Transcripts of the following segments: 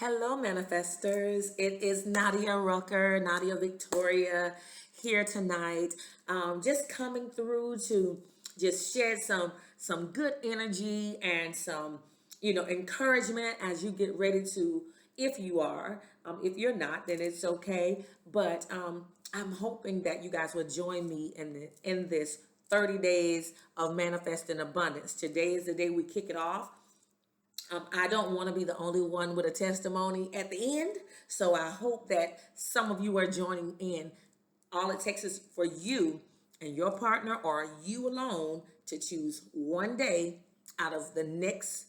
Hello, manifestors. It is Nadia Rucker, Nadia Victoria, here tonight. Just coming through to just share some good energy and some encouragement as you get ready to. If you are, if you're not, then it's okay. But I'm hoping that you guys will join me in this 30 days of manifesting abundance. Today is the day we kick it off. I don't want to be the only one with a testimony at the end. So I hope that some of you are joining in. All it takes is for you and your partner or you alone to choose one day out of the next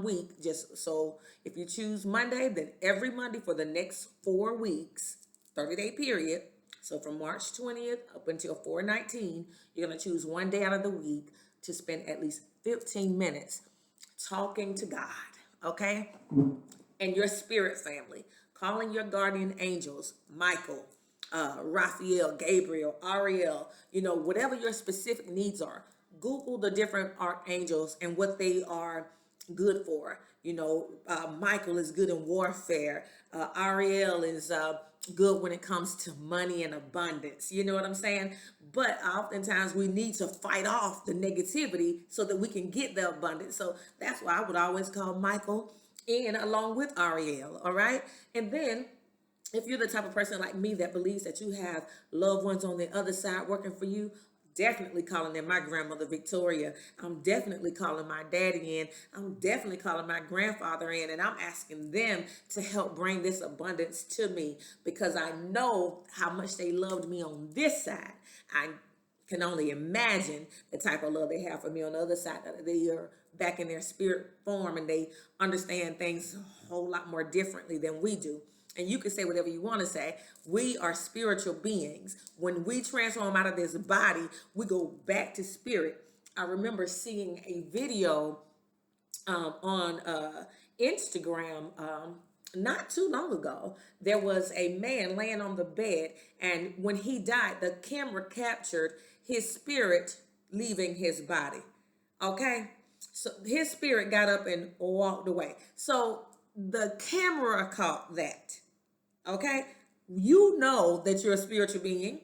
week. Just so if you choose Monday, then every Monday for the next 4 weeks, 30-day period. So from March 20th up until 4/19, you're going to choose one day out of the week to spend at least 15 minutes talking to God, okay? And your spirit family, calling your guardian angels, Michael, Raphael, Gabriel, Ariel, whatever your specific needs are. Google the different archangels and what they are good for. Michael is good in warfare. Ariel is good when it comes to money and abundance. You know what I'm saying? But oftentimes we need to fight off the negativity so that we can get the abundance. So that's why I would always call Michael in along with Ariel. All right. And then if you're the type of person like me that believes that you have loved ones on the other side working for you, definitely calling in my grandmother Victoria. I'm definitely calling my daddy in. I'm definitely calling my grandfather in, and I'm asking them to help bring this abundance to me because I know how much they loved me on this side. I can only imagine the type of love they have for me on the other side. That they are back in their spirit form and they understand things a whole lot more differently than we do. And you can say whatever you want to say. We are spiritual beings. When we transform out of this body, we go back to spirit. I remember seeing a video on Instagram not too long ago. There was a man laying on the bed, and when he died, the camera captured his spirit leaving his body. Okay? So his spirit got up and walked away. So the camera caught that. Okay, you know that you're a spiritual being,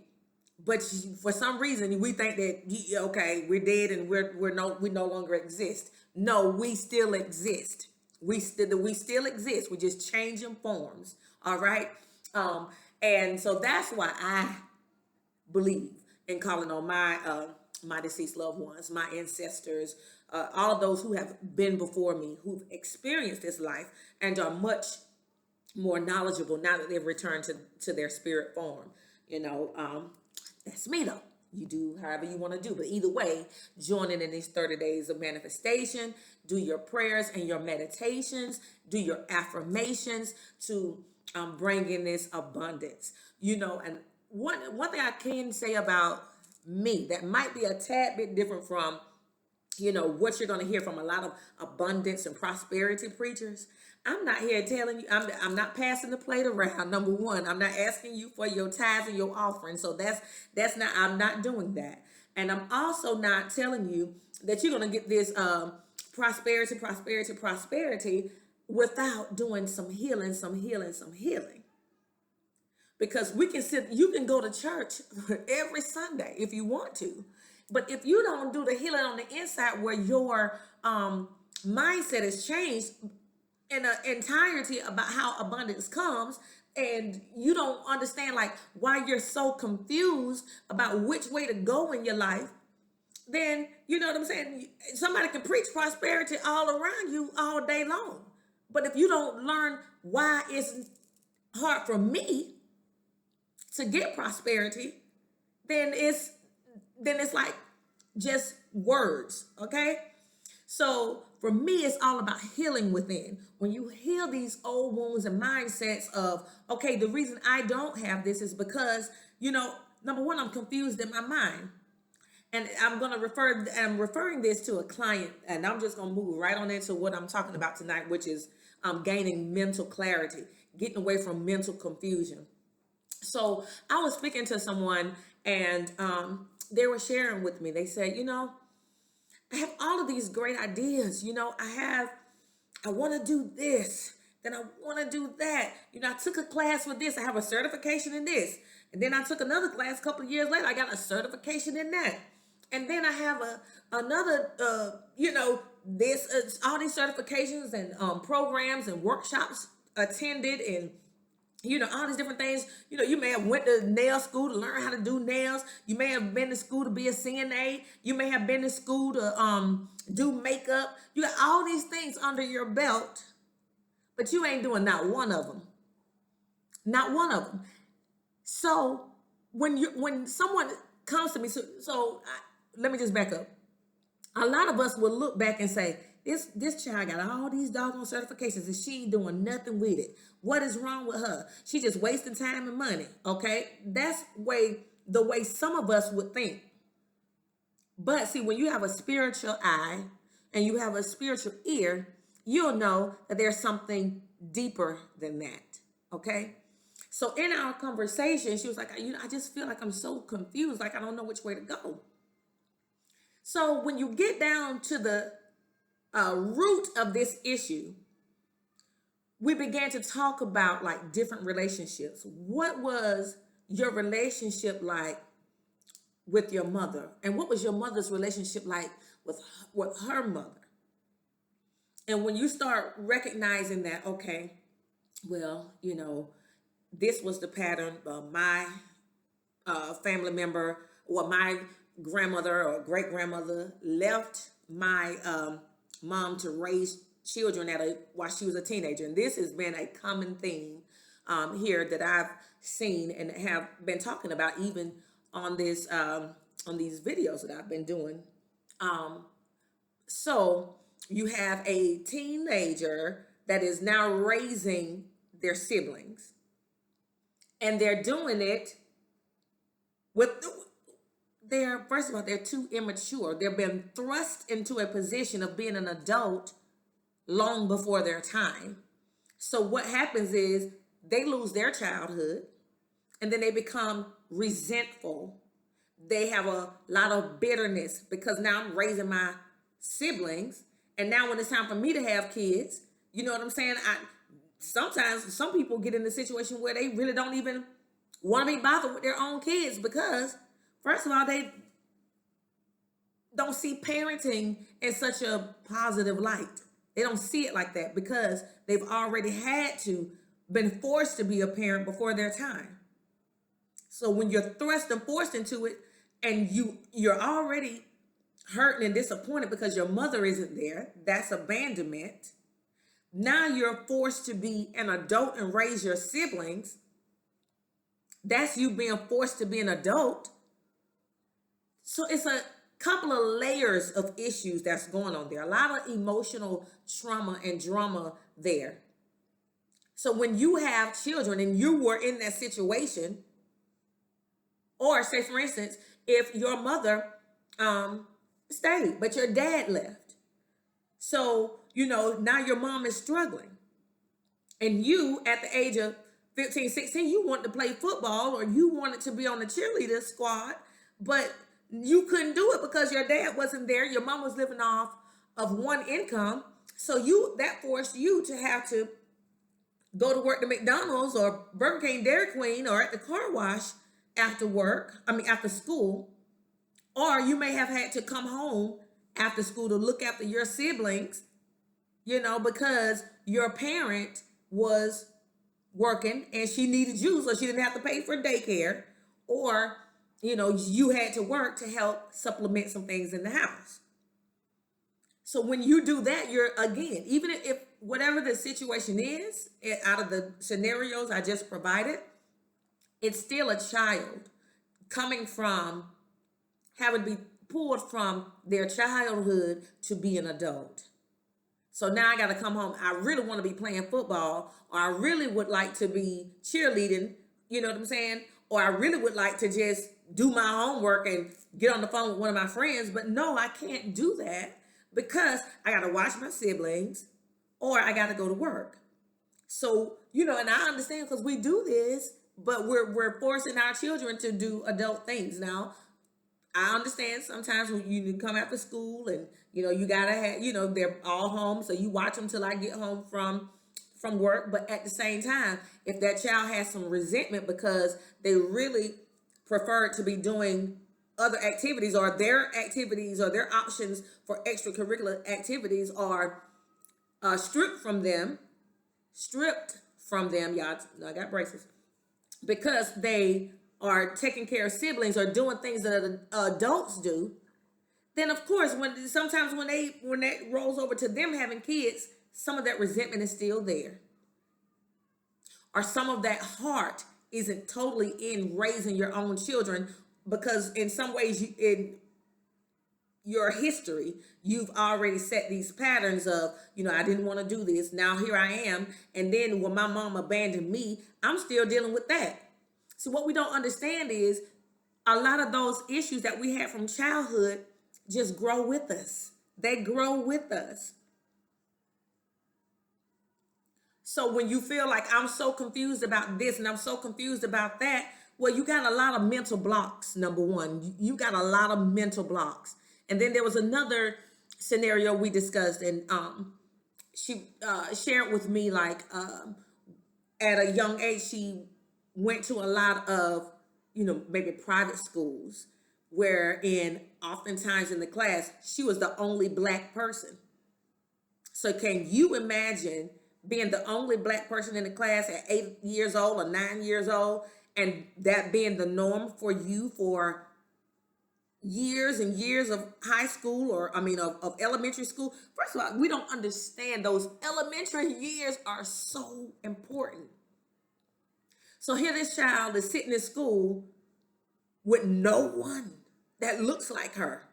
but for some reason we think that okay, we're dead and we no longer exist. No, we still exist. We still exist. We're just changing forms. All right, and so that's why I believe in calling on my deceased loved ones, my ancestors, all of those who have been before me, who've experienced this life and are much more knowledgeable now that they've returned to their spirit form. That's me though. You do however you want to do, but either way, joining in these 30 days of manifestation, do your prayers and your meditations, do your affirmations to bring in this abundance. And one thing I can say about me that might be a tad bit different from what you're going to hear from a lot of abundance and prosperity preachers. I'm not here telling you, I'm not passing the plate around. Number one, I'm not asking you for your tithes and your offering. So that's not, I'm not doing that. And I'm also not telling you that you're going to get this prosperity without doing some healing. Because you can go to church every Sunday if you want to. But if you don't do the healing on the inside where your mindset is changed in the entirety about how abundance comes, and you don't understand like why you're so confused about which way to go in your life, then you know what I'm saying? Somebody can preach prosperity all around you all day long. But if you don't learn why it's hard for me to get prosperity, then it's like just words, okay? So for me, it's all about healing within. When you heal these old wounds and mindsets of, okay, the reason I don't have this is because, number one, I'm confused in my mind. And I'm referring this to a client, and I'm just going to move right on into what I'm talking about tonight, which is gaining mental clarity, getting away from mental confusion. So I was speaking to someone and they were sharing with me. They said, I have all of these great ideas. I want to do this then I want to do that. I took a class with this. I have a certification in this. And then I took another class a couple of years later. I got a certification in that. And then I have another, this all these certifications and programs and workshops attended, and all these different things. You may have went to nail school to learn how to do nails. You may have been to school to be a CNA. You may have been to school to do makeup. You got all these things under your belt, but you ain't doing not one of them. Not one of them. So when someone comes to me, let me just back up. A lot of us will look back and say, this child got all these doggone certifications and she ain't doing nothing with it. What is wrong with her? She just wasting time and money. Okay, that's the way some of us would think. But see, when you have a spiritual eye and you have a spiritual ear, you'll know that there's something deeper than that. Okay. So in our conversation, she was like, I just feel like I'm so confused. Like, I don't know which way to go. So when you get down to the root of this issue, we began to talk about like different relationships. What was your relationship like with your mother? And what was your mother's relationship like with her mother? And when you start recognizing that, okay, well, this was the pattern of my family member, or my grandmother or great grandmother left my mom to raise children while she was a teenager. And this has been a common theme here that I've seen and have been talking about even on these videos that I've been doing. So you have a teenager that is now raising their siblings, and they're doing it first of all, they're too immature. They've been thrust into a position of being an adult long before their time. So what happens is they lose their childhood, and then they become resentful. They have a lot of bitterness because now I'm raising my siblings, and now when it's time for me to have kids, you know what I'm saying? Sometimes some people get in a situation where they really don't even want to be bothered with their own kids because, first of all, they don't see parenting in such a positive light. They don't see it like that because they've already been forced to be a parent before their time. So when you're thrust and forced into it, and you're already hurting and disappointed because your mother isn't there, that's abandonment. Now you're forced to be an adult and raise your siblings. That's you being forced to be an adult. So it's a couple of layers of issues that's going on there. A lot of emotional trauma and drama there. So when you have children and you were in that situation, or say for instance, if your mother stayed, but your dad left. So, now your mom is struggling. And you, at the age of 15, 16, you wanted to play football or you wanted to be on the cheerleader squad, but you couldn't do it because your dad wasn't there. Your mom was living off of one income. So that forced you to have to go to work to McDonald's or Burger King, Dairy Queen, or at the car wash after school. Or you may have had to come home after school to look after your siblings, because your parent was working and she needed you so she didn't have to pay for daycare, or, you had to work to help supplement some things in the house. So when you do that, you're, again, even if whatever the situation is, out of the scenarios I just provided, it's still a child coming from having to be pulled from their childhood to be an adult. So now I got to come home. I really want to be playing football, or I really would like to be cheerleading, you know what I'm saying? Or I really would like to just do my homework and get on the phone with one of my friends. But no, I can't do that because I got to watch my siblings or I got to go to work. So, and I understand because we do this, but we're forcing our children to do adult things. Now, I understand sometimes when you come after school and, you gotta have, they're all home. So you watch them till I get home from from work, but at the same time, if that child has some resentment because they really prefer to be doing other activities, or their activities or their options for extracurricular activities are stripped from them, y'all, I got braces, because they are taking care of siblings or doing things that adults do, then of course, when that rolls over to them having kids, some of that resentment is still there. Or some of that heart isn't totally in raising your own children, because in some ways, in your history, you've already set these patterns of, I didn't want to do this. Now here I am. And then when my mom abandoned me, I'm still dealing with that. So what we don't understand is a lot of those issues that we had from childhood just grow with us. They grow with us. So when you feel like I'm so confused about this and I'm so confused about that, well, you got a lot of mental blocks, number one. You got a lot of mental blocks. And then there was another scenario we discussed, and she shared with me, like, at a young age, she went to a lot of, maybe private schools, wherein oftentimes in the class, she was the only Black person. So can you imagine being the only Black person in the class at 8 years old or 9 years old, and that being the norm for you for years and years of high school, or of elementary school? First of all, we don't understand those elementary years are so important. So here this child is sitting in school with no one that looks like her.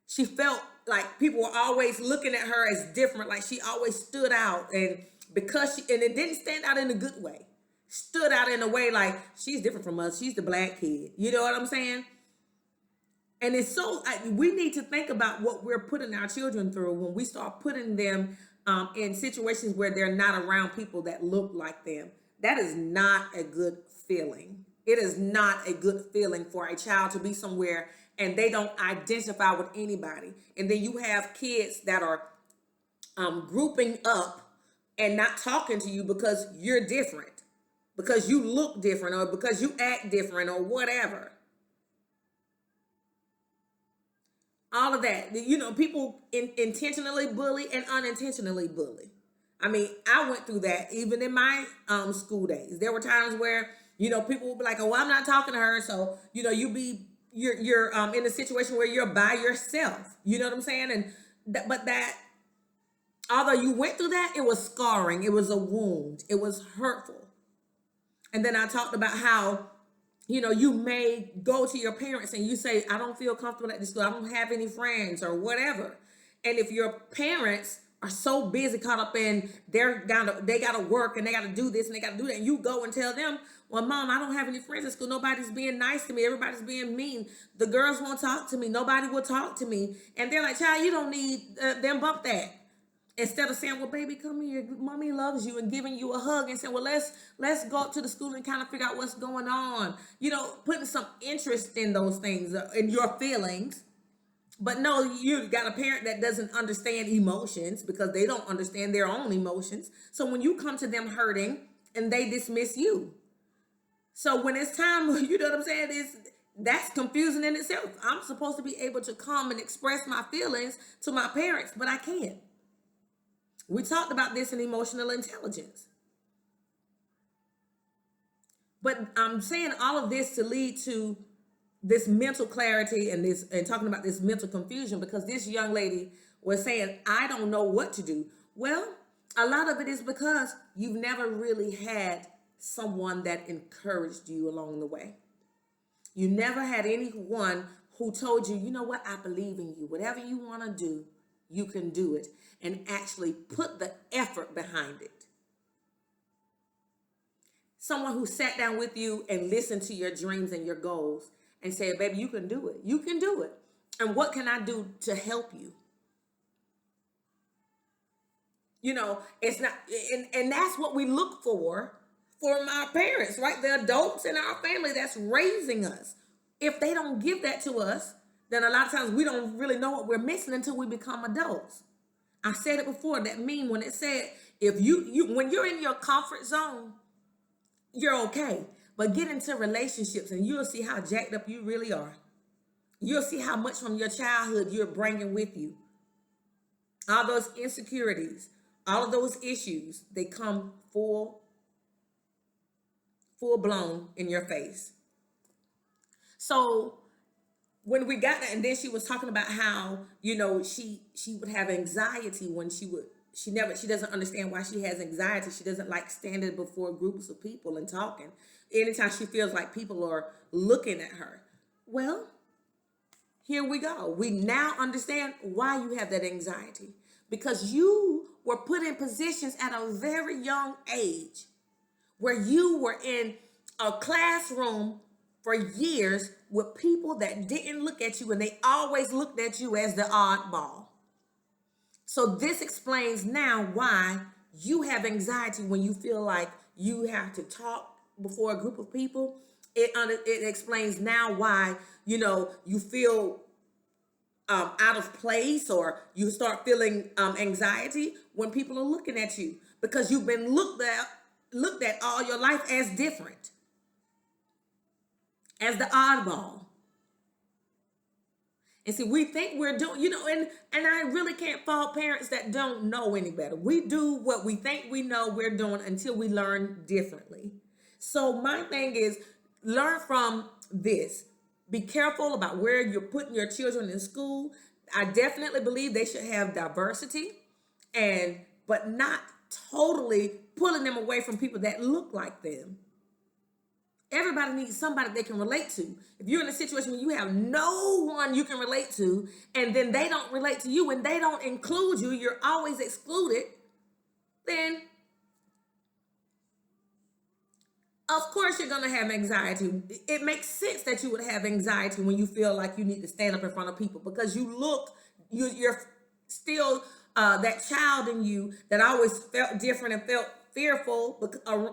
She felt like people were always looking at her as different, like she always stood out, and it didn't stand out in a good way, stood out in a way like she's different from us, she's the Black kid, you know what I'm saying? And it's so, we need to think about what we're putting our children through when we start putting them in situations where they're not around people that look like them. That is not a good feeling. It is not a good feeling for a child to be somewhere and they don't identify with anybody. And then you have kids that are grouping up and not talking to you because you're different, because you look different, or because you act different, or whatever. All of that. People intentionally bully and unintentionally bully. I went through that even in my school days. There were times where, people would be like, oh, I'm not talking to her. So, you're in a situation where you're by yourself. You know what I'm saying? And although you went through that, it was scarring. It was a wound. It was hurtful. And then I talked about how, you may go to your parents and you say, I don't feel comfortable at this school. I don't have any friends, or whatever. And if your parents are so busy, caught up in they gotta work and they gotta do this and they gotta do that, and you go and tell them, well, Mom, I don't have any friends at school. Nobody's being nice to me. Everybody's being mean. The girls won't talk to me. Nobody will talk to me. And they're like, child, you don't need them, bump that. Instead of saying, well, baby, come here, mommy loves you, and giving you a hug and saying, well, let's go up to the school and kind of figure out what's going on. Putting some interest in those things, in your feelings. But no, you got a parent that doesn't understand emotions because they don't understand their own emotions. So when you come to them hurting, and they dismiss you. So when it's time, you know what I'm saying, that's confusing in itself. I'm supposed to be able to come and express my feelings to my parents, but I can't. We talked about this in emotional intelligence. But I'm saying all of this to lead to this mental clarity and talking about this mental confusion, because this young lady was saying, I don't know what to do. Well, a lot of it is because you've never really had someone that encouraged you along the way. You never had anyone who told you, you know what, I believe in you. Whatever you want to do, you can do it, and actually put the effort behind it. Someone who sat down with you and listened to your dreams and your goals and said, baby, you can do it. You can do it. And what can I do to help you? It's not, and that's what we look for our parents, right? The adults in our family that's raising us. If they don't give that to us, then a lot of times we don't really know what we're missing until we become adults. I said it before, that meme when it said, If you when you're in your comfort zone, you're okay. But get into relationships and you'll see how jacked up you really are. You'll see how much from your childhood you're bringing with you. All those insecurities, all of those issues, they come full blown in your face. So when we got that, and then she was talking about how, she would have anxiety when she doesn't understand why she has anxiety. She doesn't like standing before groups of people and talking. Anytime she feels like people are looking at her. Well, here we go. We now understand why you have that anxiety. Because you were put in positions at a very young age where you were in a classroom for years with people that didn't look at you, and they always looked at you as the oddball. So this explains now why you have anxiety when you feel like you have to talk before a group of people. It explains now why, you feel out of place, or you start feeling anxiety when people are looking at you, because you've been looked at all your life as different, as the oddball. And see, we think we're doing, and I really can't fault parents that don't know any better. We do what we think we know we're doing until we learn differently. So my thing is, learn from this. Be careful about where you're putting your children in school. I definitely believe they should have diversity, but not totally pulling them away from people that look like them. Everybody needs somebody they can relate to. If you're in a situation where you have no one you can relate to, and then they don't relate to you, and they don't include you, you're always excluded, then of course you're going to have anxiety. It makes sense that you would have anxiety when you feel like you need to stand up in front of people, because you're still that child in you that always felt different and felt fearful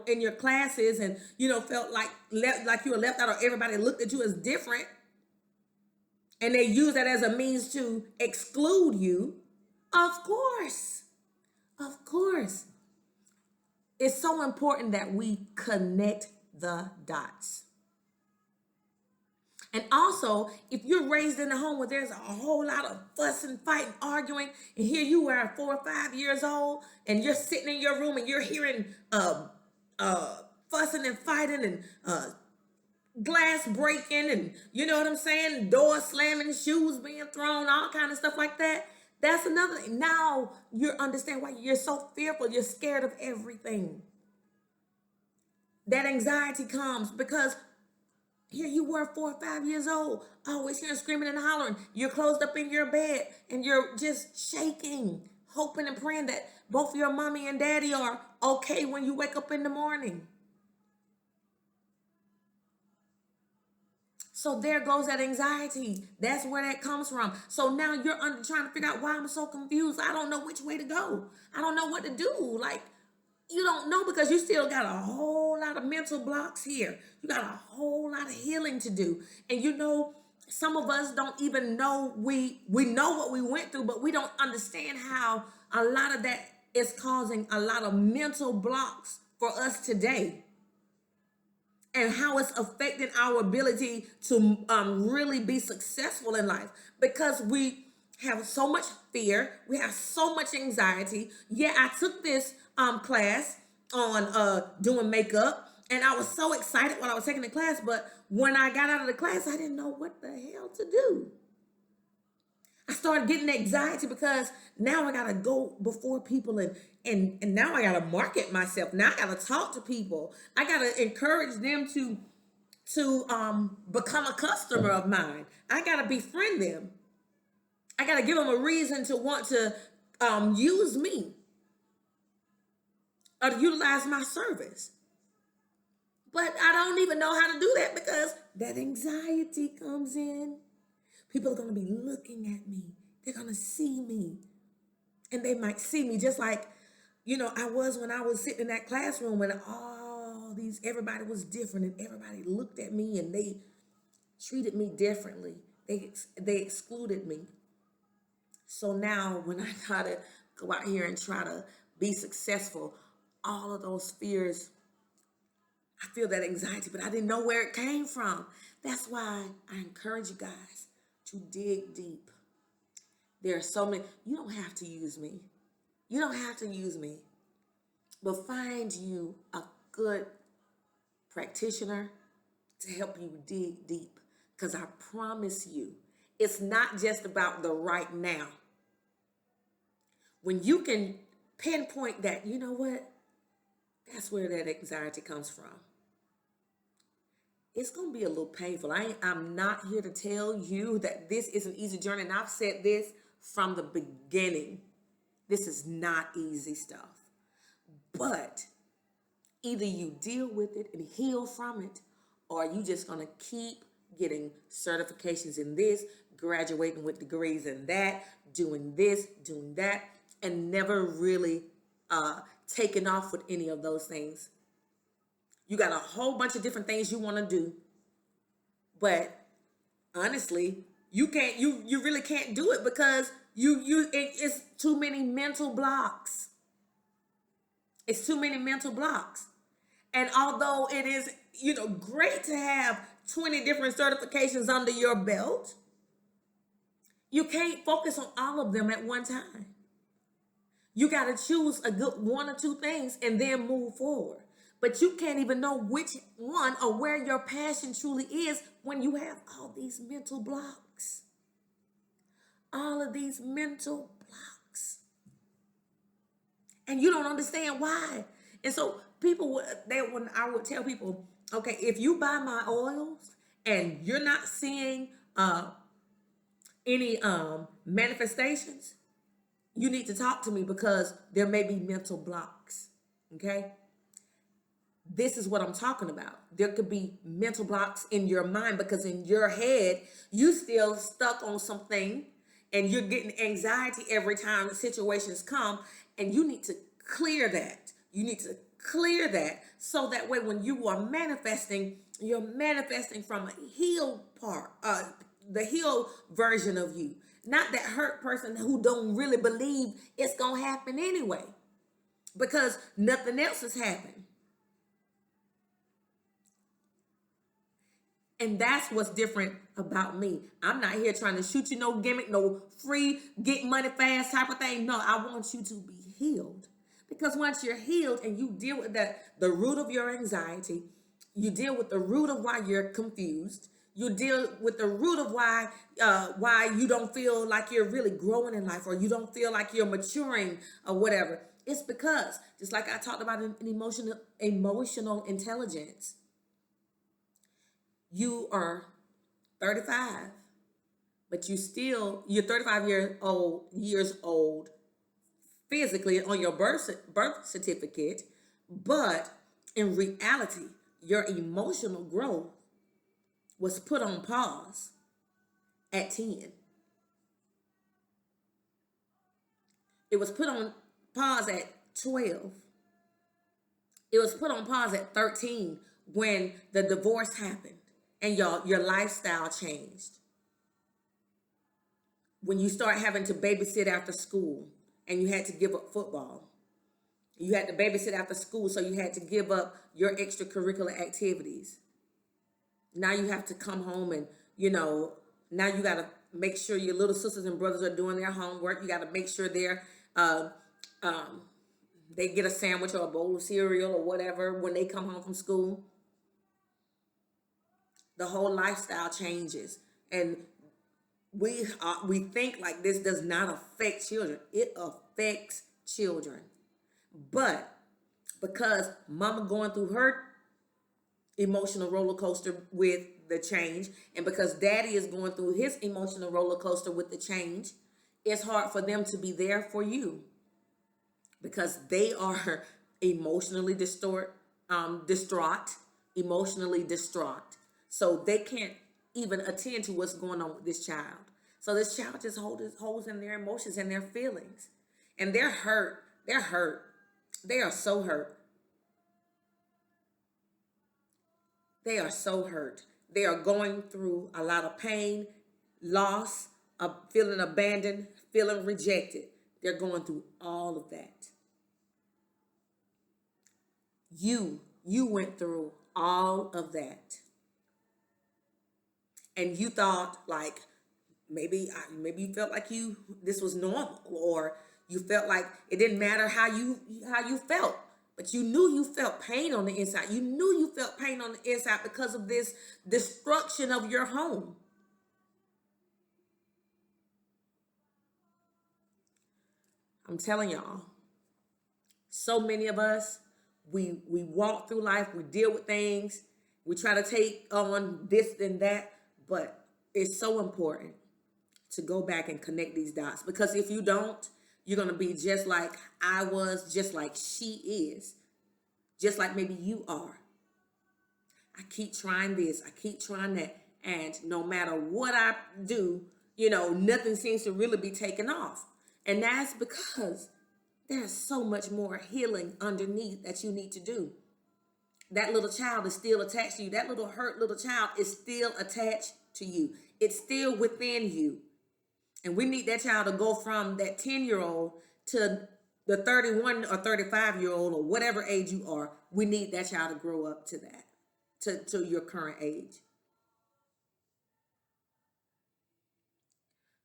in your classes, and felt like you were left out, or everybody looked at you as different, and they use that as a means to exclude you. Of course, it's so important that we connect the dots. And also, if you're raised in a home where there's a whole lot of fussing, fighting, arguing, and here you are 4 or 5 years old, and you're sitting in your room and you're hearing fussing and fighting, and glass breaking, and you know what I'm saying, door slamming, shoes being thrown, all kind of stuff like that. That's another thing. Now you understand why you're so fearful. You're scared of everything. That anxiety comes because here you were 4 or 5 years old, always hearing screaming and hollering. You're closed up in your bed and you're just shaking, hoping and praying that both your mommy and daddy are okay when you wake up in the morning. So there goes that anxiety. That's where that comes from. So now you're trying to figure out why I'm so confused. I don't know which way to go. I don't know what to do. Like, you don't know because you still got a whole lot of mental blocks here. You got a whole lot of healing to do. And some of us don't even know we know what we went through, but we don't understand how a lot of that is causing a lot of mental blocks for us today. And how it's affecting our ability to really be successful in life, because we have so much fear, we have so much anxiety. Yeah, I took this class on doing makeup, and I was so excited while I was taking the class, but when I got out of the class, I didn't know what the hell to do. I started getting anxiety because now I gotta go before people, and now I gotta market myself. Now I gotta talk to people. I gotta encourage them to become a customer of mine. I gotta befriend them. I gotta give them a reason to want to use me or to utilize my service. But I don't even know how to do that because that anxiety comes in. People are going to be looking at me. They're going to see me. And they might see me just like, I was when I was sitting in that classroom when everybody was different and everybody looked at me and they treated me differently. They excluded me. So now when I got to go out here and try to be successful. All of those fears, I feel that anxiety, but I didn't know where it came from. That's why I encourage you guys to dig deep. There are so many, you don't have to use me. You don't have to use me, but find you a good practitioner to help you dig deep. Because I promise you, it's not just about the right now. When you can pinpoint that, you know what? That's where that anxiety comes from. It's going to be a little painful. I'm not here to tell you that this is an easy journey. And I've said this from the beginning. This is not easy stuff. But either you deal with it and heal from it, or you just going to keep getting certifications in this, graduating with degrees in that, doing this, doing that, and never really taking off with any of those things. You got a whole bunch of different things you want to do, but honestly, you really can't do it because it's too many mental blocks. It's too many mental blocks. And although it is, great to have 20 different certifications under your belt, you can't focus on all of them at one time. You got to choose a good one or two things and then move forward. But you can't even know which one or where your passion truly is when you have all these mental blocks. All of these mental blocks. And you don't understand why. And so when I would tell people, okay, if you buy my oils and you're not seeing any manifestations, you need to talk to me because there may be mental blocks, okay? This is what I'm talking about. There could be mental blocks in your mind because in your head, you still stuck on something and you're getting anxiety every time the situations come, and you need to clear that. You need to clear that so that way when you are manifesting, you're manifesting from a healed part, the healed version of you. Not that hurt person who don't really believe it's going to happen anyway because nothing else has happened. And that's what's different about me. I'm not here trying to shoot you no gimmick, no free, get money fast type of thing. No, I want you to be healed. Because once you're healed and you deal with the root of your anxiety, you deal with the root of why you're confused, you deal with the root of why you don't feel like you're really growing in life, or you don't feel like you're maturing or whatever. It's because, just like I talked about in emotional intelligence, you are 35, but you're 35 years old physically on your birth certificate, but in reality, your emotional growth was put on pause at 10. It was put on pause at 12. It was put on pause at 13 when the divorce happened and your lifestyle changed. When you start having to babysit after school and you had to give up football. You had to babysit after school, so you had to give up your extracurricular activities. Now you have to come home and, now you got to make sure your little sisters and brothers are doing their homework. You got to make sure they get a sandwich or a bowl of cereal or whatever when they come home from school. The whole lifestyle changes. And we think like this does not affect children. It affects children. But because mama going through her emotional roller coaster with the change, and because daddy is going through his emotional roller coaster with the change, it's hard for them to be there for you because they are emotionally distraught, emotionally distraught. So they can't even attend to what's going on with this child. So this child just holds in their emotions and their feelings. And they're hurt. They're hurt. They are so hurt. They are so hurt. They are going through a lot of pain, loss, feeling abandoned, feeling rejected. They're going through all of that. You went through all of that, and you thought like maybe you felt like this was normal, or you felt like it didn't matter how you felt, but you knew you felt pain on the inside. You knew you felt pain on the inside because of this destruction of your home. I'm telling y'all, so many of us, we walk through life, we deal with things, we try to take on this and that, but it's so important to go back and connect these dots, because if you don't, you're going to be just like I was, just like she is, just like maybe you are. I keep trying this, I keep trying that, and no matter what I do, nothing seems to really be taken off. And that's because there's so much more healing underneath that you need to do. That little child is still attached to you. That little hurt little child is still attached to you. It's still within you. And we need that child to go from that 10-year-old to the 31 or 35-year-old or whatever age you are. We need that child to grow up to that, to your current age.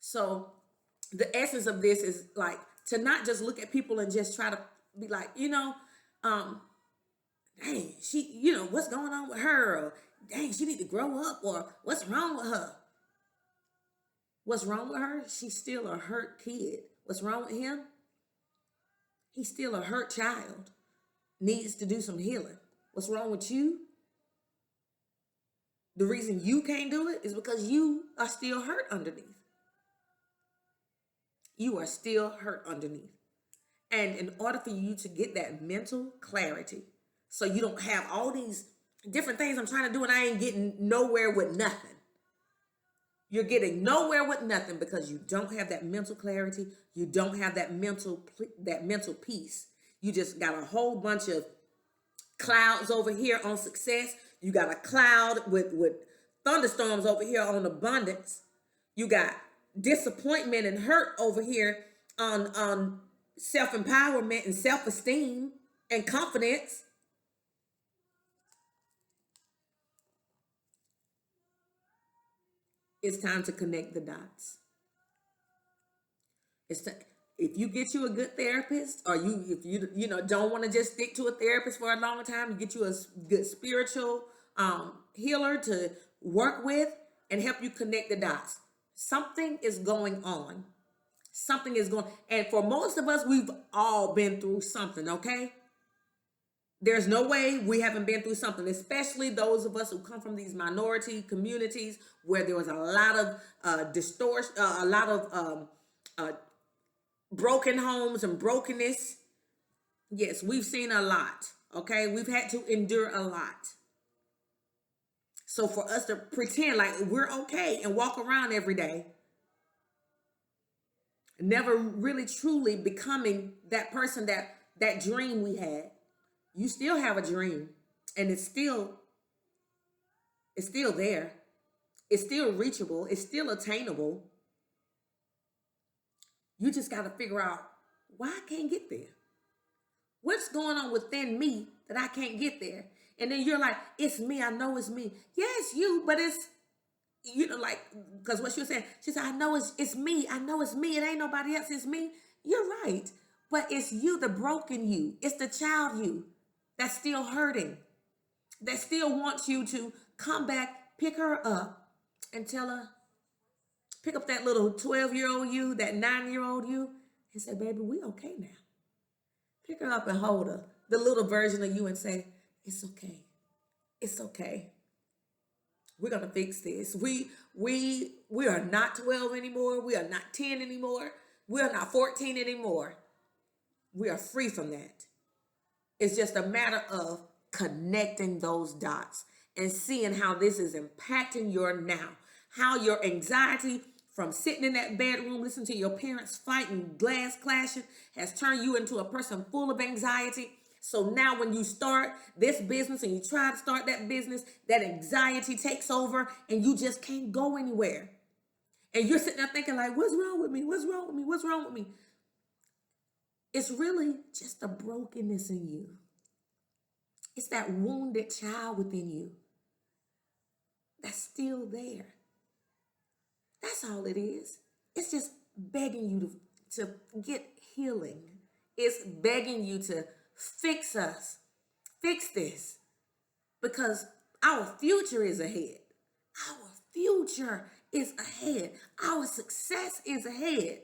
So the essence of this is like to not just look at people and just try to be like, dang, she, what's going on with her? Or dang, she need to grow up, or what's wrong with her? What's wrong with her? She's still a hurt kid. What's wrong with him? He's still a hurt child. Needs to do some healing. What's wrong with you? The reason you can't do it is because you are still hurt underneath. You are still hurt underneath. And in order for you to get that mental clarity, so you don't have all these different things I'm trying to do and I ain't getting nowhere with nothing. You're getting nowhere with nothing because you don't have that mental clarity. You don't have that mental peace. You just got a whole bunch of clouds over here on success. You got a cloud with thunderstorms over here on abundance. You got disappointment and hurt over here on self-empowerment and self-esteem and confidence. It's time to connect the dots. If you get you a good therapist, or if you don't want to just stick to a therapist for a long time, you get you a good spiritual healer to work with and help you connect the dots. Something is going on. Something is going, and for most of us, we've all been through something, okay? There's no way we haven't been through something, especially those of us who come from these minority communities where there was a lot of distortion, a lot of broken homes and brokenness. Yes, we've seen a lot, okay? We've had to endure a lot. So for us to pretend like we're okay and walk around every day, never really truly becoming that person, that dream we had. You still have a dream, and it's still there. It's still reachable. It's still attainable. You just got to figure out why I can't get there. What's going on within me that I can't get there? And then you're like, it's me. I know it's me. Yeah, it's you, but it's, like, because what she was saying, she said, I know it's me. I know it's me. It ain't nobody else. It's me. You're right. But it's you, the broken you. It's the child you that's still hurting, that still wants you to come back, pick her up, and tell her, pick up that little 12-year-old you, that 9-year-old you, and say, baby, we okay now. Pick her up and hold her, the little version of you, and say, it's okay. It's okay. We're going to fix this. We are not 12 anymore. We are not 10 anymore. We are not 14 anymore. We are free from that. It's just a matter of connecting those dots and seeing how this is impacting your now. How your anxiety from sitting in that bedroom, listening to your parents fighting, glass clashing, has turned you into a person full of anxiety. So now when you start this business and you try to start that business, that anxiety takes over and you just can't go anywhere. And you're sitting there thinking like, what's wrong with me? What's wrong with me? What's wrong with me? It's really just a brokenness in you. It's that wounded child within you that's still there. That's all it is. It's just begging you to get healing. It's begging you to fix us, fix this, because our future is ahead. Our future is ahead. Our success is ahead.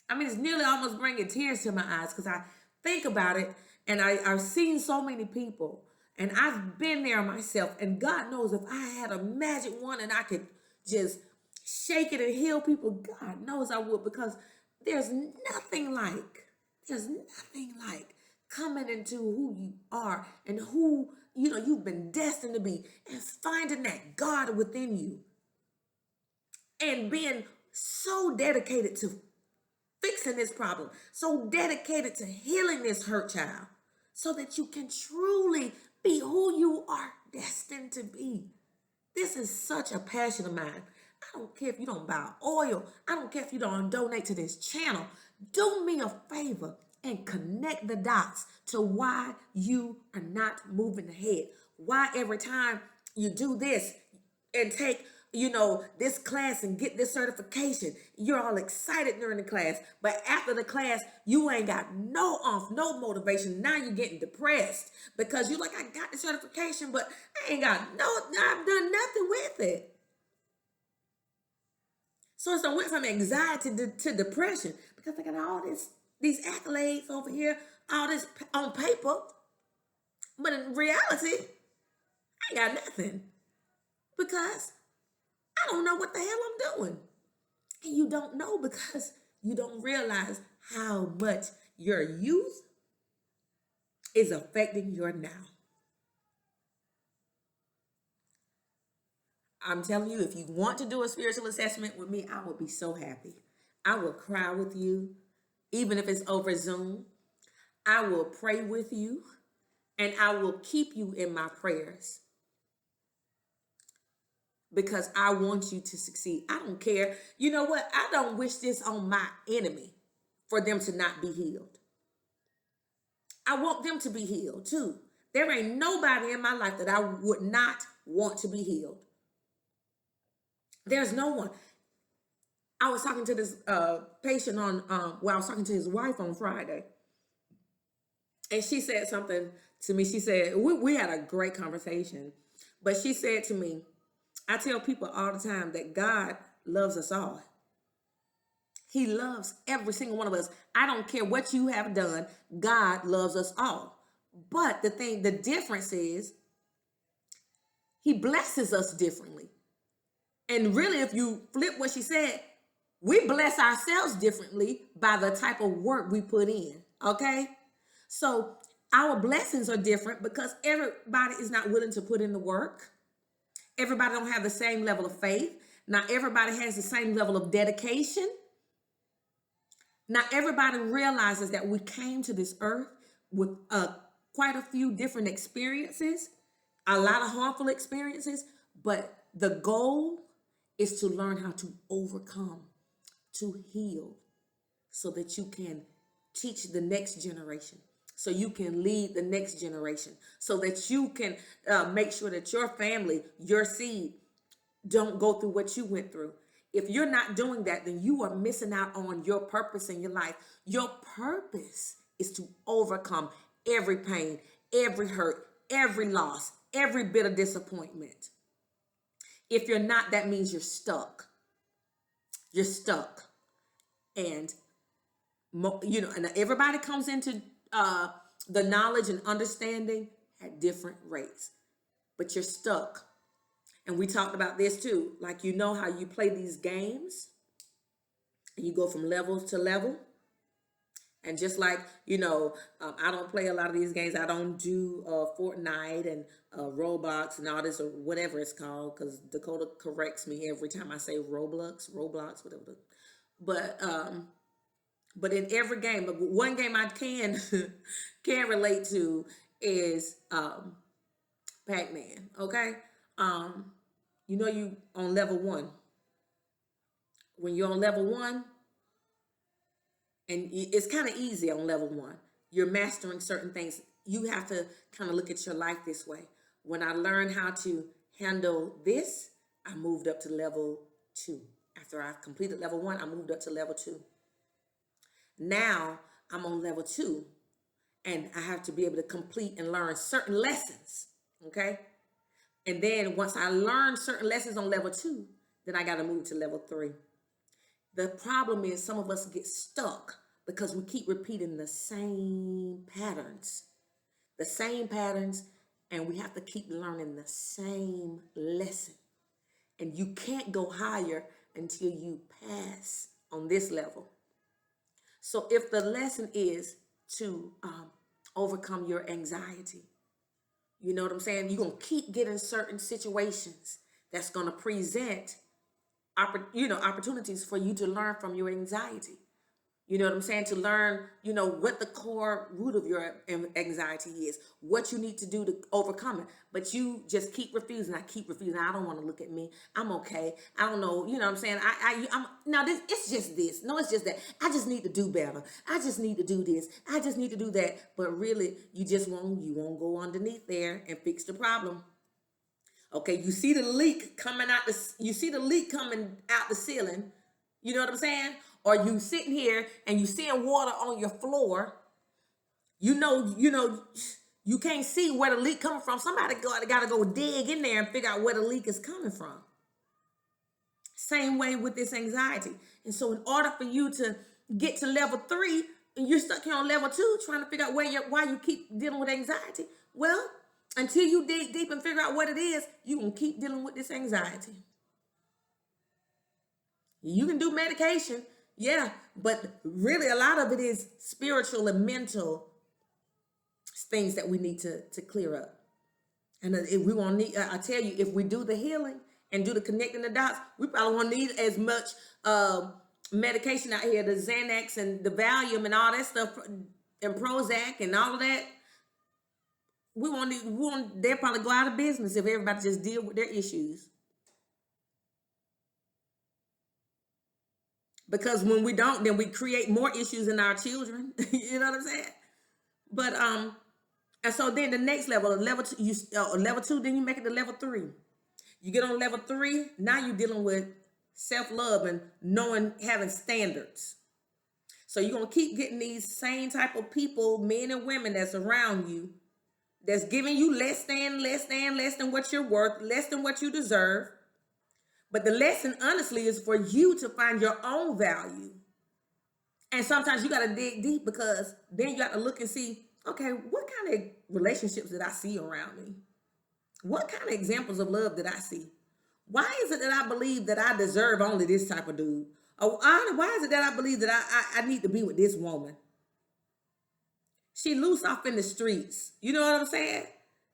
I mean, it's nearly almost bringing tears to my eyes because I think about it, and I've seen so many people, and I've been there myself, and God knows if I had a magic wand and I could just shake it and heal people, God knows I would, because there's nothing like coming into who you are and who you've been destined to be, and finding that God within you and being so dedicated to fixing this problem, so dedicated to healing this hurt child, so that you can truly be who you are destined to be. This is such a passion of mine. I don't care if you don't buy oil. I don't care if you don't donate to this channel. Do me a favor and connect the dots to why you are not moving ahead. Why every time you do this and take this class and get this certification, you're all excited during the class, but after the class you ain't got no motivation. Now you're getting depressed because you're like, I got the certification, but I've done nothing with it. So it's went from anxiety to depression because I got all these accolades over here, all this on paper, but in reality I ain't got nothing because I don't know what the hell I'm doing. And you don't know because you don't realize how much your youth is affecting your now. I'm telling you, if you want to do a spiritual assessment with me, I will be so happy. I will cry with you, even if it's over Zoom. I will pray with you, and I will keep you in my prayers, because I want you to succeed. I don't care. You know what? I don't wish this on my enemy for them to not be healed. I want them to be healed too. There ain't nobody in my life that I would not want to be healed. There's no one. I was talking to this patient I was talking to his wife on Friday, and she said something to me. She said, we had a great conversation, but she said to me, I tell people all the time that God loves us all. He loves every single one of us. I don't care what you have done. God loves us all. But the difference is he blesses us differently. And really, if you flip what she said, we bless ourselves differently by the type of work we put in, okay? So our blessings are different because everybody is not willing to put in the work. Everybody don't have the same level of faith. Not everybody has the same level of dedication. Not everybody realizes that we came to this earth with quite a few different experiences, a lot of harmful experiences, but the goal is to learn how to overcome, to heal, so that you can teach the next generation, so you can lead the next generation, so that you can make sure that your family, your seed, don't go through what you went through. If you're not doing that, then you are missing out on your purpose in your life. Your purpose is to overcome every pain, every hurt, every loss, every bit of disappointment. If you're not, that means you're stuck. You're stuck. And and everybody comes into the knowledge and understanding at different rates, but you're stuck. And we talked about this too. Like, how you play these games and you go from level to level. And just like, I don't play a lot of these games. I don't do Fortnite and Roblox and all this, or whatever it's called, because Dakota corrects me every time I say Roblox, whatever. But in every game, one game I can relate to is Pac-Man. Okay, you on level 1. When you're on level 1, and it's kind of easy on level 1, you're mastering certain things. you have to kind of look at your life this way. When I learned how to handle this, I moved up to level 2. After I completed level 1, I moved up to level 2. Now I'm on level 2, and I have to be able to complete and learn certain lessons, okay? And then once I learn certain lessons on level 2, then I got to move to level 3. The problem is some of us get stuck because we keep repeating the same patterns, and we have to keep learning the same lesson. And you can't go higher until you pass on this level. So if the lesson is to overcome your anxiety, you know what I'm saying? You're going to keep getting certain situations that's going to present opportunities for you to learn from your anxiety. You know what I'm saying? To learn, what the core root of your anxiety is, what you need to do to overcome it. But you just keep refusing. I keep refusing. I don't want to look at me. I'm okay. I don't know. You know what I'm saying? It's just this. No, it's just that. I just need to do better. I just need to do this. I just need to do that. But really, you won't go underneath there and fix the problem. Okay, you see the leak coming out the ceiling. You know what I'm saying? Or you sitting here and you seeing water on your floor. You can't see where the leak coming from. Somebody got to go dig in there and figure out where the leak is coming from. Same way with this anxiety. And so in order for you to get to level 3, and you're stuck here on level 2 trying to figure out why you keep dealing with anxiety, well, until you dig deep and figure out what it is, you're going to keep dealing with this anxiety. You can do medication, yeah, but really a lot of it is spiritual and mental things that we need to clear up. And if we won't need, I tell you, if we do the healing and do the connecting the dots, we probably won't need as much medication out here, the Xanax and the Valium and all that stuff, and Prozac and all of that. They'll probably go out of business if everybody just deal with their issues. Because when we don't, then we create more issues in our children. You know what I'm saying? But and so then the next level 2, level 2, then you make it to level 3. You get on level 3, now you're dealing with self-love and having standards. So you're gonna keep getting these same type of people, men and women that's around you, that's giving you less than what you're worth, less than what you deserve. But the lesson, honestly, is for you to find your own value. And sometimes you got to dig deep, because then you got to look and see, okay, what kind of relationships did I see around me? What kind of examples of love did I see? Why is it that I believe that I deserve only this type of dude? Or why is it that I believe that I need to be with this woman? She loose off in the streets. You know what I'm saying?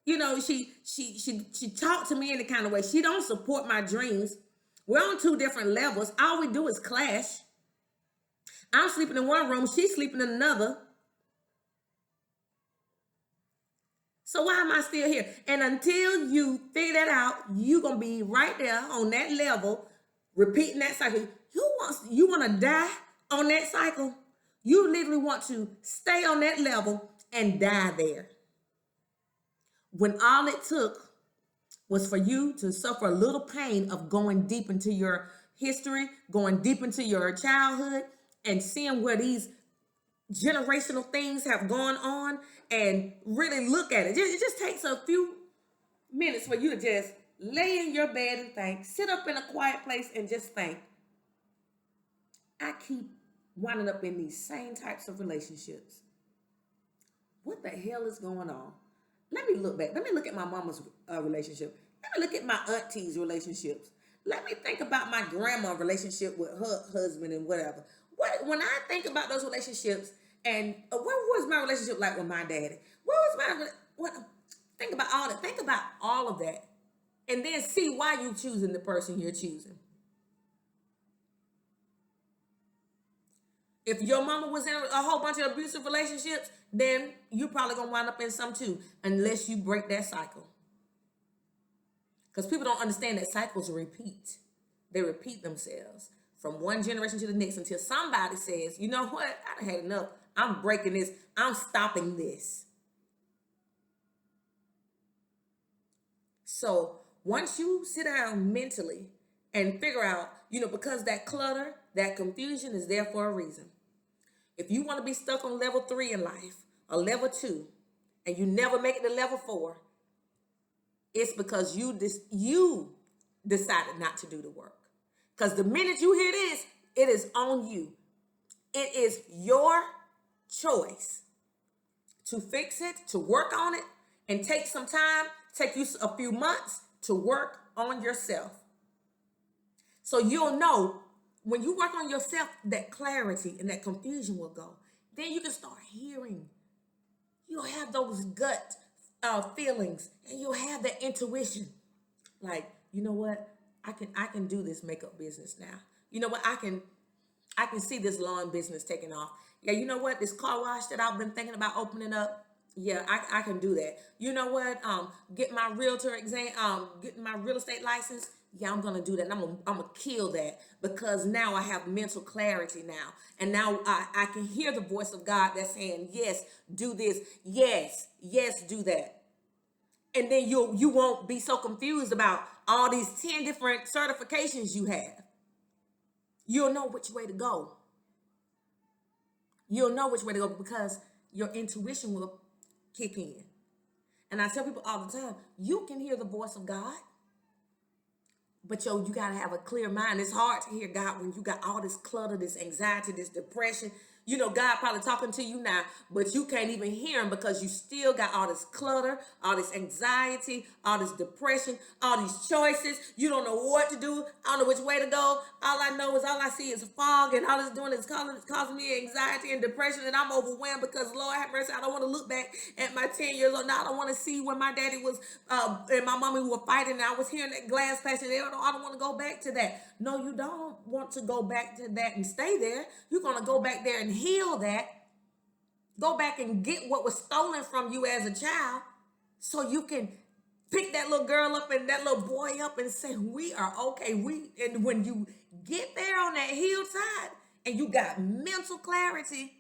She talked to me in the kind of way. She don't support my dreams. We're on 2 different levels. All we do is clash. I'm sleeping in one room. She's sleeping in another. So why am I still here? And until you figure that out, you're going to be right there on that level, repeating that cycle. You want to die on that cycle? You literally want to stay on that level and die there. When all it took was for you to suffer a little pain of going deep into your history, going deep into your childhood, and seeing where these generational things have gone on, and really look at it. It just takes a few minutes for you to just lay in your bed and think, sit up in a quiet place and just think, I keep winding up in these same types of relationships. What the hell is going on? Let me look back. Let me look at my mama's relationship. Let me look at my auntie's relationships. Let me think about my grandma's relationship with her husband and whatever. When I think about those relationships, and what was my relationship like with my daddy? Think about all that. Think about all of that. And then see why you're choosing the person you're choosing. If your mama was in a whole bunch of abusive relationships, then you're probably going to wind up in some too, unless you break that cycle. Because people don't understand that cycles repeat. They repeat themselves from one generation to the next until somebody says, you know what? I done had enough. I'm breaking this. I'm stopping this. So once you sit down mentally and figure out, because that clutter, that confusion is there for a reason. If you want to be stuck on level 3 in life or level 2 and you never make it to level 4, it's because you decided not to do the work. Because the minute you hear this, it is on you. It is your choice to fix it, to work on it, and take some time, take you a few months to work on yourself. So you'll know when you work on yourself, that clarity and that confusion will go. Then you can start hearing. You'll have those gut feelings, and you'll have that intuition. Like, you know what? I can do this makeup business now. You know what? I can see this lawn business taking off. Yeah, you know what? This car wash that I've been thinking about opening up. Yeah, I can do that. You know what? Get my realtor exam, getting my real estate license. Yeah, I'm gonna do that. And I'm gonna kill that, because now I have mental clarity now, and now I can hear the voice of God that's saying, yes, do this. Yes, do that. And then you won't be so confused about all these 10 different certifications you have. You'll know which way to go. You'll know which way to go because your intuition will kick in. And I tell people all the time, you can hear the voice of God, but you gotta have a clear mind. It's hard to hear God when you got all this clutter, this anxiety, this depression. God probably talking to you now, but you can't even hear him because you still got all this clutter, all this anxiety, all this depression, all these choices. You don't know what to do. I don't know which way to go. All I see is fog, and all it's doing is causing me anxiety and depression, and I'm overwhelmed because, Lord have mercy, I don't want to look back at my 10 years old. Now I don't want to see when my daddy was and my mommy were fighting, and I was hearing that glass passion. I don't want to go back to that. No, you don't want to go back to that and stay there. You're going to go back there and heal that. Go back and get what was stolen from you as a child, so you can pick that little girl up and that little boy up and say, we are okay. And when you get there on that healed side and you got mental clarity,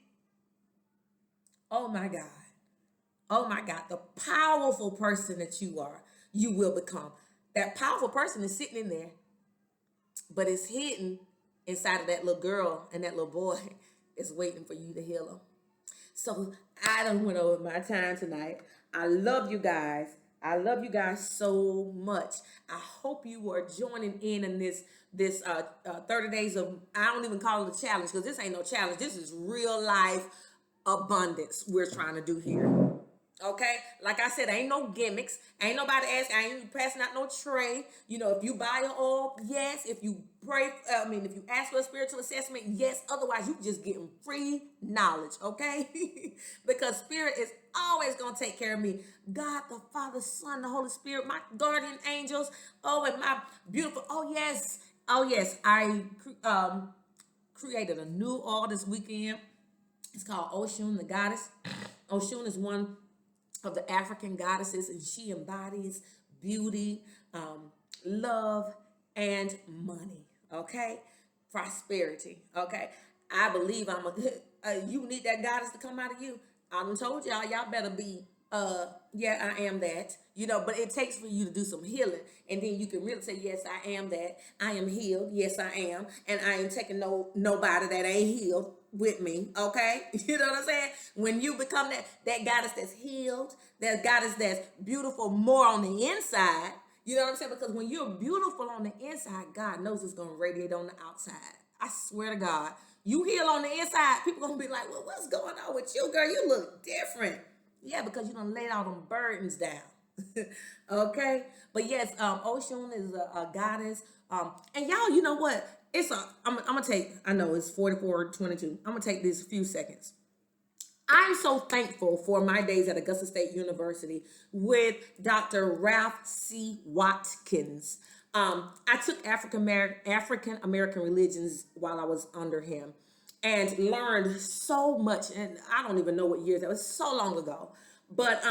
oh my God. Oh my God, the powerful person that you are, you will become. That powerful person is sitting in there, but it's hidden inside of that little girl, and that little boy is waiting for you to heal them. So I done went over my time tonight. I love you guys. I love you guys so much. I hope you are joining in this 30 days of, I don't even call it a challenge, because this ain't no challenge. This is real life abundance we're trying to do here. Okay, like I said, ain't no gimmicks. Ain't nobody asking. I ain't passing out no tray. If you buy your oil, yes. If you pray, if you ask for a spiritual assessment, yes. Otherwise, you just getting free knowledge, okay? Because Spirit is always gonna take care of me. God, the Father, Son, the Holy Spirit, my guardian angels. Oh, and my beautiful. Oh yes. I created a new oil this weekend. It's called Oshun, the goddess. Oshun is one of the African goddesses, and she embodies beauty, love, and money, okay? Prosperity, okay? I believe you need that goddess to come out of you. I done told y'all better be, yeah, I am that, but it takes for you to do some healing, and then you can really say, yes, I am that. I am healed. Yes, I am. And I ain't taking nobody that ain't healed with me, okay? You know what I'm saying? When you become that goddess that's healed, that goddess that's beautiful more on the inside, you know what I'm saying? Because when you're beautiful on the inside, God knows it's going to radiate on the outside. I swear to God. You heal on the inside, people going to be like, well, what's going on with you, girl? You look different. Yeah, because you done laid all them burdens down. Okay? But yes, Oshun is a goddess. And y'all, you know what? I'm gonna take, I know it's 44:22. I'm gonna take these few seconds. I'm so thankful for my days at Augusta State University with Dr. Ralph C. Watkins. I took African American religions while I was under him, and learned so much. And I don't even know what years that was, so long ago. But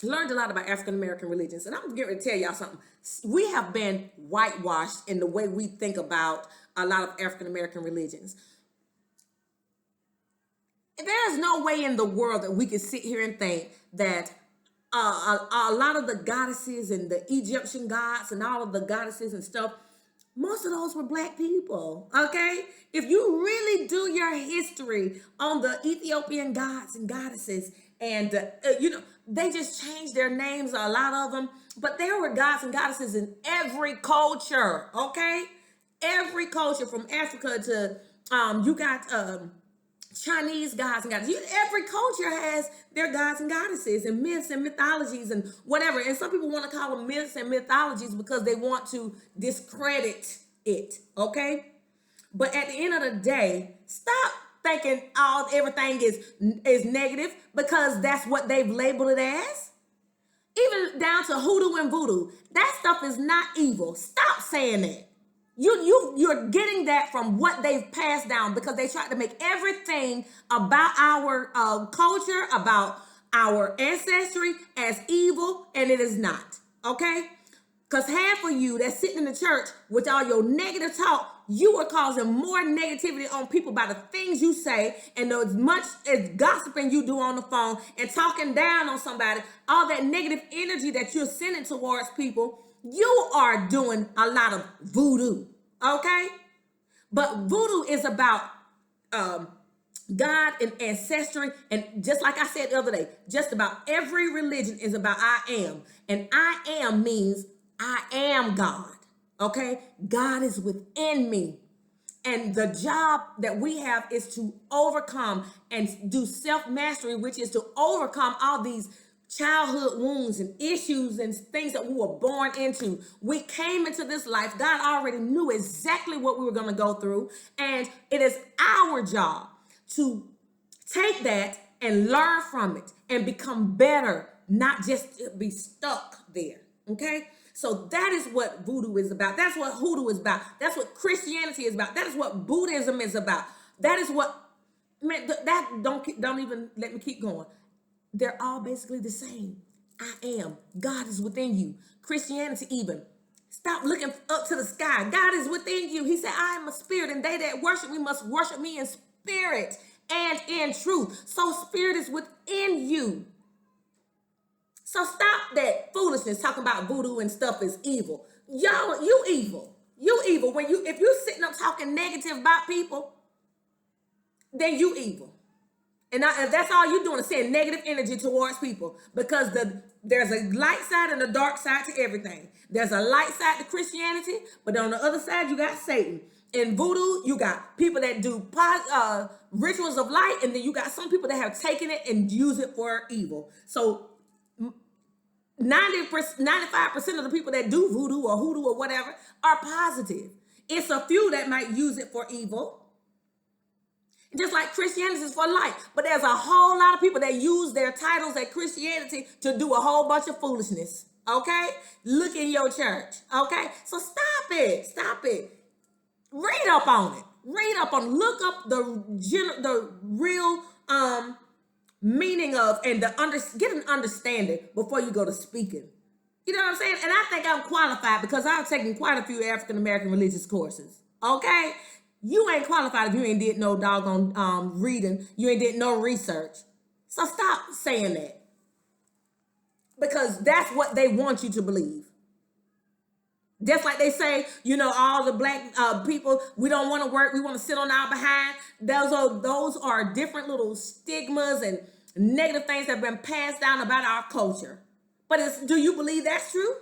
learned a lot about African American religions. And I'm going to tell y'all something. We have been whitewashed in the way we think about a lot of African American religions. There is no way in the world that we could sit here and think that a lot of the goddesses and the Egyptian gods and all of the goddesses and stuff, most of those were black people, okay? If you really do your history on the Ethiopian gods and goddesses, and they just changed their names, a lot of them, but there were gods and goddesses in every culture, okay? Every culture, from Africa to you got Chinese gods and goddesses. Every culture has their gods and goddesses and myths and mythologies and whatever. And some people want to call them myths and mythologies because they want to discredit it, okay? But at the end of the day, stop thinking everything is negative, because that's what they've labeled it as. Even down to hoodoo and voodoo, that stuff is not evil. Stop saying that. You're getting that from what they've passed down, because they tried to make everything about our culture, about our ancestry, as evil, and it is not, okay? Because half of you that's sitting in the church with all your negative talk, you are causing more negativity on people by the things you say, and as much as gossiping you do on the phone and talking down on somebody, all that negative energy that you're sending towards people, you are doing a lot of voodoo, okay? But voodoo is about God and ancestry, and just like I said the other day, just about every religion is about I am, and I am means I am God, okay? God is within me, and the job that we have is to overcome and do self-mastery, which is to overcome all these childhood wounds and issues and things that we were born into. We came into this life, God already knew exactly what we were going to go through, and it is our job to take that and learn from it and become better, not just be stuck there, okay? So that is what voodoo is about. That's what hoodoo is about. That's what Christianity is about. That is what Buddhism is about. That is what, man, don't even let me keep going. They're all basically the same. I am. God is within you. Christianity even. Stop looking up to the sky. God is within you. He said, I am a spirit, and they that worship me must worship me in spirit and in truth. So spirit is within you. So stop that foolishness talking about voodoo and stuff is evil. Y'all, you evil. You evil. If you're sitting up talking negative about people, then you evil. And that's all you're doing, is saying negative energy towards people, because there's a light side and a dark side to everything. There's a light side to Christianity, but on the other side, you got Satan. In voodoo, you got people that do rituals of light, and then you got some people that have taken it and use it for evil. So 95% of the people that do voodoo or hoodoo or whatever are positive. It's a few that might use it for evil. Just like Christianity is for light. But there's a whole lot of people that use their titles at Christianity to do a whole bunch of foolishness. Okay? Look in your church. Okay? So stop it. Stop it. Read up on it. Read up on it. Look up the real meaning of, and get an understanding before you go to speaking. You know what I'm saying? And I think I'm qualified because I've taken quite a few African American religious courses. Okay? You ain't qualified if you ain't did no doggone reading. You ain't did no research. So stop saying that. Because that's what they want you to believe. Just like they say, all the black people, we don't want to work, we want to sit on our behind. Those are different little stigmas and negative things that have been passed down about our culture. But do you believe that's true?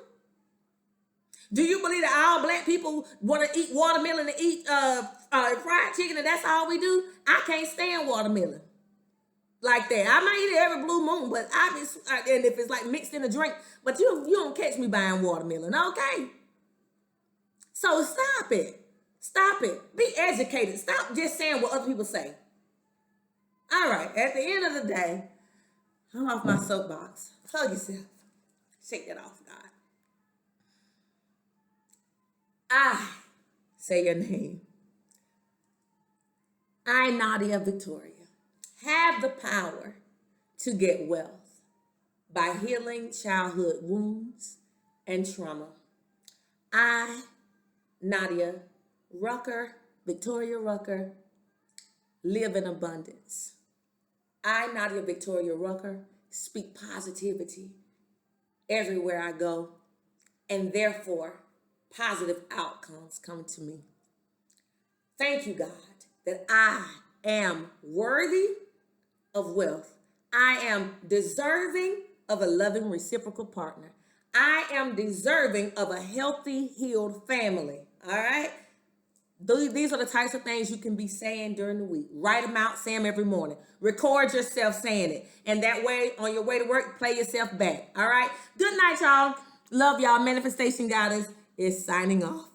Do you believe that all black people want to eat watermelon and eat fried chicken, and that's all we do? I can't stand watermelon like that. I might eat it every blue moon, but and if it's like mixed in a drink, but you don't catch me buying watermelon, okay? So stop it. Stop it. Be educated. Stop just saying what other people say. All right, at the end of the day, I'm off my soapbox. Hug yourself. Shake that off, God. I say your name. I, Nadia Victoria, have the power to get wealth by healing childhood wounds and trauma. I, Nadia Victoria Rucker, live in abundance. I, Nadia Victoria Rucker, speak positivity everywhere I go, and therefore positive outcomes come to me. Thank you, God, that I am worthy of wealth. I am deserving of a loving reciprocal partner. I am deserving of a healthy, healed family. All right? These are the types of things you can be saying during the week. Write them out, say them every morning. Record yourself saying it. And that way, on your way to work, play yourself back. All right? Good night, y'all. Love y'all. Manifestation Goddess is signing off.